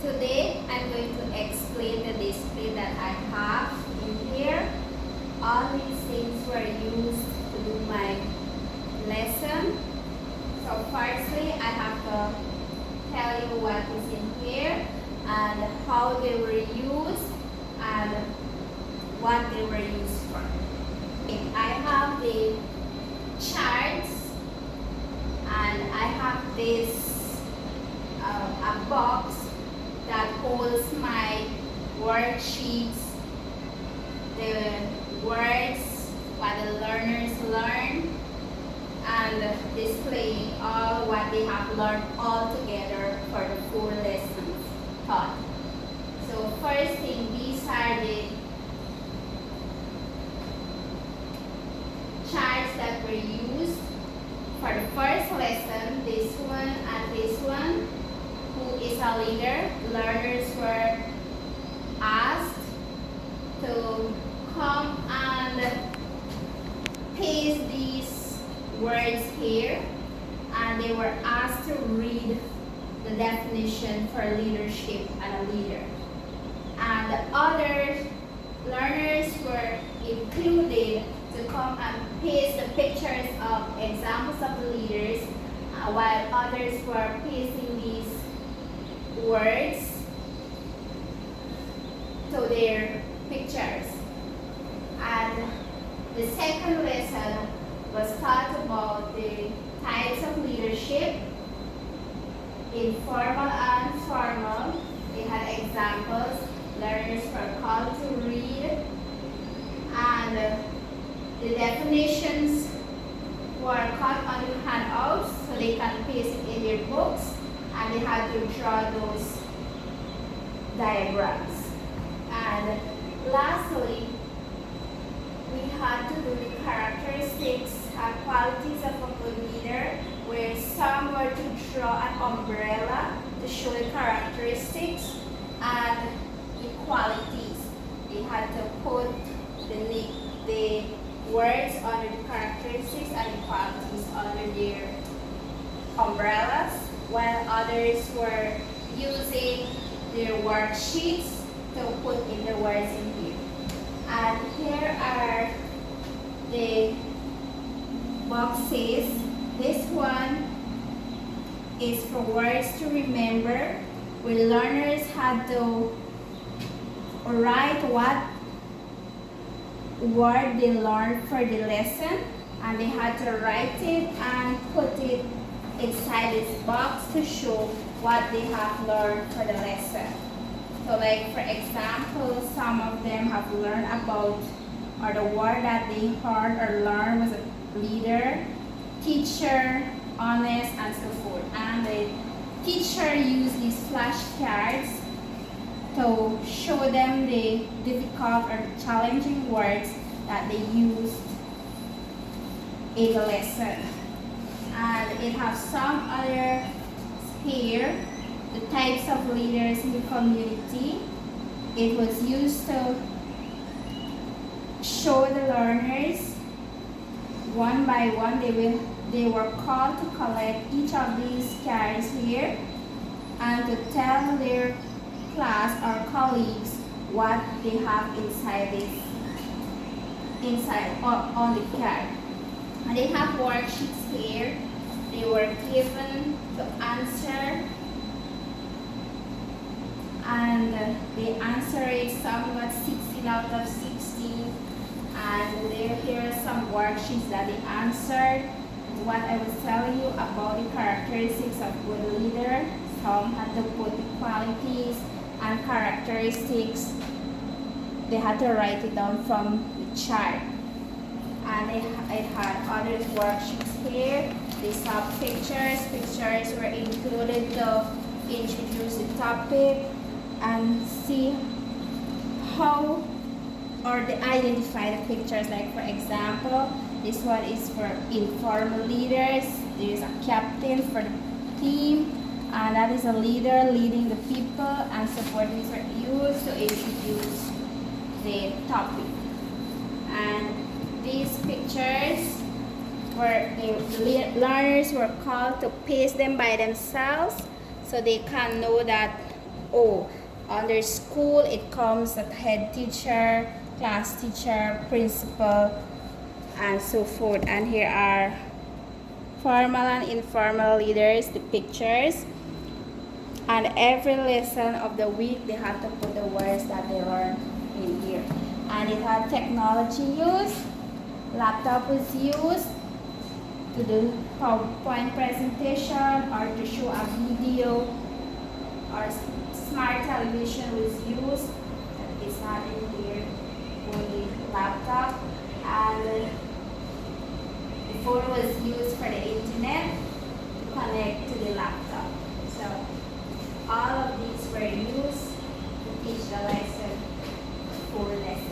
Today I'm going to explain the display that I have in here. All these things were used to do my lesson. So firstly, I have to tell you what is in here and how they were used and what they were used for. I have the charts and I have this a box that holds my worksheets, the words, what the learners learn, and displaying all what they have learned all together for the 4 lessons taught. So first thing, these are the charts that were used for the first lesson, this one and this one. Who is a leader? Learners were asked to come and paste these words here, and they were asked to read the definition for leadership and a leader. And the other learners were included to come and paste the pictures of examples of the leaders, while others were pasting these words to their pictures. And the second lesson was taught about the types of leadership, informal and formal. They had examples. Learners were called to read, and the definitions were cut on the handouts so they can paste it in their books, and they had to draw those diagrams. And lastly, we had to do the characteristics and qualities of a good leader, where some were to draw an umbrella to show the characteristics and the qualities. They had to put the words under the characteristics and the qualities under their umbrellas, while others were using their worksheets to put in the words in here. And here are the boxes. This one is for words to remember, where learners had to write what word they learned for the lesson, and they had to write it and put it inside this box to show what they have learned for the lesson. So like for example, some of them have learned about, or the word that they heard or learned was a leader, teacher, honest, and so forth. And the teacher used these flashcards to show them the difficult or challenging words that they used in the lesson. And it has some other here, the types of leaders in the community. It was used to show the learners one by one. They were called to collect each of these cards here and to tell their class or colleagues what they have on the card. And they have worksheets here. They were given to answer, and they answered it. Some got 16 out of 16. And here are some worksheets that they answered. What I was telling you about the characteristics of good leader. Some had to put the qualities and characteristics. They had to write it down from the chart. And I had other worksheets here. They saw pictures. Pictures were included to introduce the topic and see how or they identify the pictures. Like for example, this one is for informal leaders. There is a captain for the team, and that is a leader leading the people, and supporting were used to introduce the topic. And these pictures where the learners were called to paste them by themselves so they can know that O. Under school, it comes at head teacher, class teacher, principal, and so forth. And here are formal and informal leaders, the pictures. And every lesson of the week, they have to put the words that they learned in here. And it had technology used, laptop was used to do PowerPoint presentation or to show a video, or smart television was used. It's not in here, only laptop. And the phone was used for the internet to connect to the laptop. So all of these were used to teach the lesson 4 lessons.